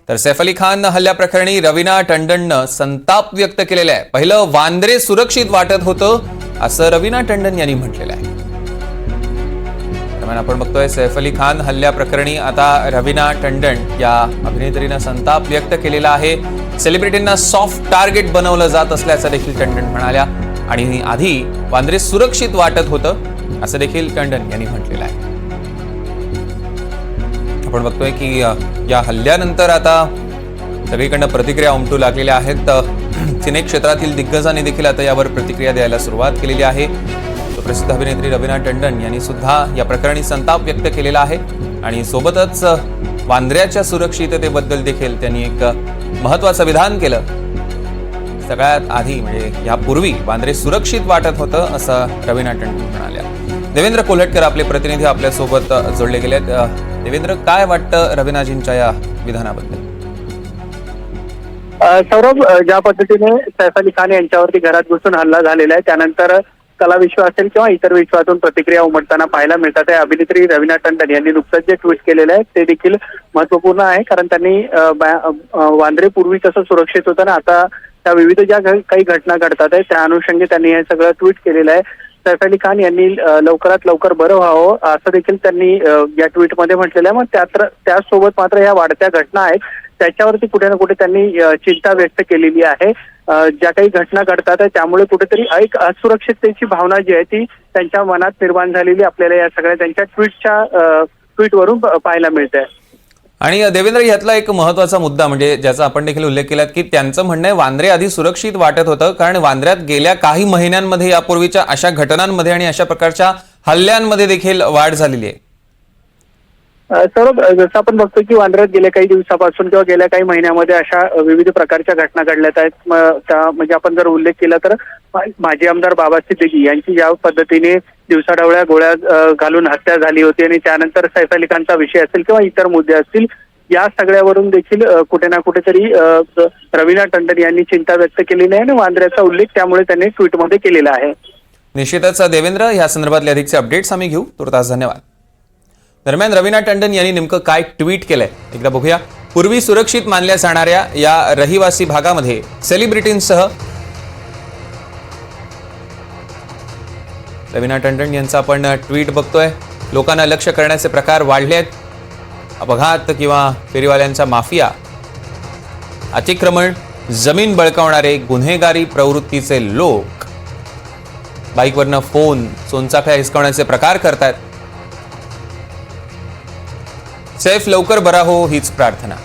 तर सैफ अली खान हल्ल्याप्रकरणी रवीना टंडननं संताप व्यक्त केलेला आहे। पहिलं वांद्रे सुरक्षित वाटत होतं असं रवीना टंडन यांनी म्हटलेलं आहे। दरम्यान आपण बघतोय सैफ अली खान हल्ल्याप्रकरणी आता रवीना टंडन या अभिनेत्रीनं संताप व्यक्त केलेला आहे। सेलिब्रिटींना सॉफ्ट टार्गेट बनवलं जात असल्याचं देखील टंडन म्हणाल्या आणि आधी वांद्रे सुरक्षित वाटत होतं असं देखील टंडन यांनी म्हटलेलं आहे। आपण बघतोय की या हल्ल्यानंतर आता सगळीकडनं प्रतिक्रिया उमटू लागलेल्या आहेत। सिने क्षेत्रातील दिग्गजांनी देखील आता यावर प्रतिक्रिया द्यायला सुरुवात केलेली आहे। प्रसिद्ध अभिनेत्री रवीना टंडन यांनी सुद्धा या प्रकरणी संताप व्यक्त केलेला आहे आणि सोबतच वांद्र्याच्या सुरक्षिततेबद्दल देखील त्यांनी एक महत्त्वाचं विधान केलं। सगळ्यात आधी म्हणजे यापूर्वी वांद्रे सुरक्षित वाटत होतं असं रवीना टंडन म्हणाल्या। देवेंद्र कोल्हटकर आपले प्रतिनिधी आपल्यासोबत जोडले गेलेत। देवेंद्र, काय वाटतं रवीनाजींच्या या विधानाबद्दल? सौरभ, ज्या पद्धतीने सैफ अली खान यांच्यावरती घरात घुसून हल्ला झालेला आहे त्यानंतर कला विश्व असेल किंवा इतर विश्वातून प्रतिक्रिया उमटताना पाहायला मिळतात। अभिनेत्री रवीना टंडन यांनी नुकतंच जे ट्विट केलेलं आहे ते देखील महत्वपूर्ण आहे, कारण त्यांनी वांद्रे पूर्वी कसं सुरक्षित होतं ना, आता त्या विविध ज्या काही घटना घडतात आहे त्या अनुषंगी त्यांनी हे सगळं ट्विट केलेलं आहे। सैफ अली खान यांनी लवकरात लवकर बरं व्हावं असं देखील त्यांनी या ट्विटमध्ये म्हटलेलं आहे। मग त्याचसोबत मात्र या वाढत्या घटना आहेत त्याच्यावरती कुठे ना कुठे त्यांनी चिंता व्यक्त केलेली आहे। ज्या काही घटना घडतात आहे त्यामुळे कुठेतरी एक असुरक्षिततेची भावना जी आहे ती त्यांच्या मनात निर्माण झालेली आपल्याला या सगळ्या त्यांच्या ट्विटवरून पाहायला मिळते। आणि देवेंद्र, यातला एक महत्त्वाचा मुद्दा म्हणजे ज्याचा आपण देखील उल्लेख केला की त्यांचं म्हणणं आहे वांद्रे आधी सुरक्षित वाटत होतं, कारण वांद्र्यात गेल्या काही महिन्यांमध्ये यापूर्वीच्या अशा घटनांमध्ये आणि अशा प्रकारच्या हल्ल्यांमध्ये देखील वाढ झालेली आहे। सौरभ, जसं आपण बघतो की वांद्र्यात गेल्या काही दिवसापासून किंवा गेल्या काही महिन्यामध्ये अशा विविध प्रकारच्या घटना घडल्यात आहेत। म्हणजे आपण जर उल्लेख केला तर माजी आमदार बाबा सिद्दीकी यांची ज्या पद्धतीने दिवसाढवळ्या गोळ्या घालून हत्या झाली होती आणि त्यानंतर सैफ अली खानचा विषय असेल किंवा इतर मुद्दे असतील, या सगळ्यावरून देखील कुठे ना कुठेतरी रवीना टंडन यांनी चिंता व्यक्त केलेली आहे आणि वांद्र्याचा उल्लेख त्यामुळे त्यांनी ट्विटमध्ये केलेला आहे। निश्चितच देवेंद्र, या संदर्भातले अधिकचे अपडेट्स आम्ही घेऊ। तुर्तास धन्यवाद। दरम्यान रवीना टंडन यांनी नेमकं काय ट्विट केलंय एकदा बघूया। पूर्वी सुरक्षित मानल्या जाणाऱ्या या रहिवासी भागामध्ये सेलिब्रिटींसह रवीना टंडन यांचा आपण ट्विट बघतोय। लोकांना लक्ष्य करण्याचे प्रकार वाढले आहेत। अपघात किंवा फेरीवाल्यांचा माफिया, अतिक्रमण, जमीन बळकावणारे गुन्हेगारी प्रवृत्तीचे लोक, बाईकवरनं फोन, सोनचाफ्या हिसकावण्याचे प्रकार करतात। सैफ लवकर बरा हो हीच प्रार्थना।